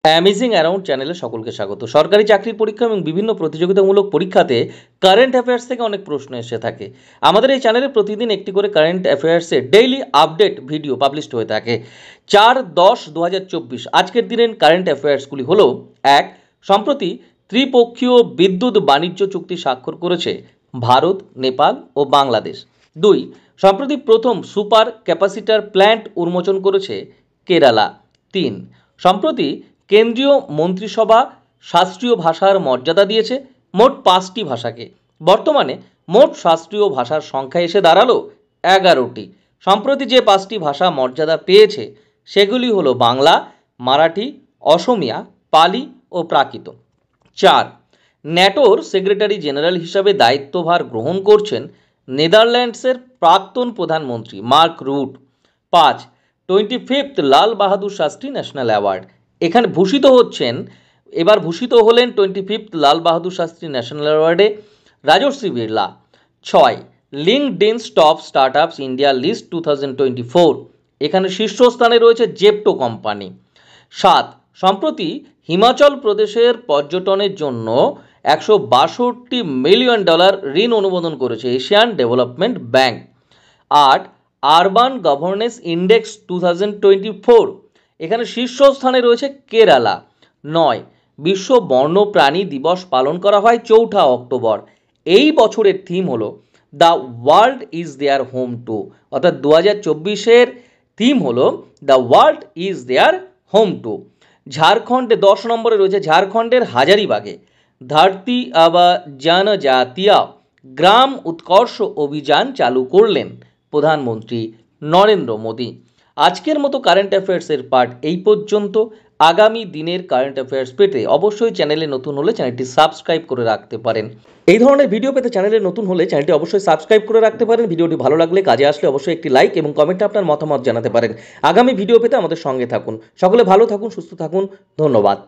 Amazing around চ্যানেলে সকলকে স্বাগত। সরকারি চাকরির পরীক্ষা এবং বিভিন্ন প্রতিযোগিতামূলক পরীক্ষাতে কারেন্ট অ্যাফেয়ার্স থেকে অনেক প্রশ্ন এসে থাকে। আমাদের এই চ্যানেলে প্রতিদিন একটি করে কারেন্ট অ্যাফেয়ার্সের ডেইলি আপডেট ভিডিও পাবলিশড হয়ে থাকে। 4-10-2024 আজকের দিনের কারেন্ট অ্যাফেয়ার্সগুলি হলো: 1, সম্প্রতি ত্রিপক্ষীয় বিদ্যুৎ বাণিজ্য চুক্তি স্বাক্ষর করেছে ভারত, নেপাল ও বাংলাদেশ। 2, সম্প্রতি প্রথম সুপার ক্যাপাসিটার প্ল্যান্ট উন্মোচন করেছে কেরালা। 3, সম্প্রতি কেন্দ্রীয় মন্ত্রিসভা শাস্ত্রীয় ভাষার মর্যাদা দিয়েছে মোট 5টি ভাষাকে। বর্তমানে মোট শাস্ত্রীয় ভাষার সংখ্যা এসে দাঁড়ালো 11টি। সম্প্রতি যে 5টি ভাষা মর্যাদা পেয়েছে সেগুলি হলো বাংলা, মারাঠি, অসমিয়া, পালি ও প্রাকৃত। 4, ন্যাটোর সেক্রেটারি জেনারেল হিসাবে দায়িত্বভার গ্রহণ করছেন নেদারল্যান্ডসের প্রাক্তন প্রধানমন্ত্রী Mark Rutte. 5, 25th Lal Bahadur Shastri national award. এখানে ভূষিত হলেন 25th লাল বাহাদুর শাস্ত্রী ন্যাশনাল অ্যাওয়ার্ডে Rajshree Birla. 6, LinkedIn top startups India list 2024, এখানে শীর্ষস্থানে রয়েছে জেপটো কোম্পানি। 7, সম্প্রতি হিমাচল প্রদেশের পর্যটনের জন্য $162 মিলিয়ন ঋণ অনুমোদন করেছে Asian development bank. 8, urban governance index 2024, এখানে শীর্ষস্থানে রয়েছে কেরালা। 9, বিশ্ব বন্যপ্রাণী দিবস পালন করা হয় 4 অক্টোবর। এই বছরের থিম হলো the world is their home too, অর্থাৎ 2024-এর থিম হলো the world is their home too. ঝাড়খণ্ডে 10 নম্বরে রয়েছে ঝাড়খণ্ডের হাজারিবাগে ধরতি আবা জনজাতীয় গ্রাম উৎকর্ষ অভিযান চালু করলেন প্রধানমন্ত্রী নরেন্দ্র মোদী। আজকের মতো কারেন্ট অ্যাফেয়ার্সের পার্ট এই পর্যন্ত। আগামী দিনের কারেন্ট অ্যাফেয়ার্স পেতে অবশ্যই চ্যানেলে নতুন হলে চ্যানেলটি সাবস্ক্রাইব করে রাখতে পারেন। এই ধরনের ভিডিও পেতে চ্যানেলে নতুন হলে চ্যানেলটি অবশ্যই সাবস্ক্রাইব করে রাখতে পারেন। ভিডিওটি ভালো লাগলে কাজে আসলে অবশ্যই একটি লাইক এবং কমেন্টে আপনার মতামত জানাতে পারেন। আগামী ভিডিও পেতে আমাদের সঙ্গে থাকুন। সকলে ভালো থাকুন, সুস্থ থাকুন। ধন্যবাদ।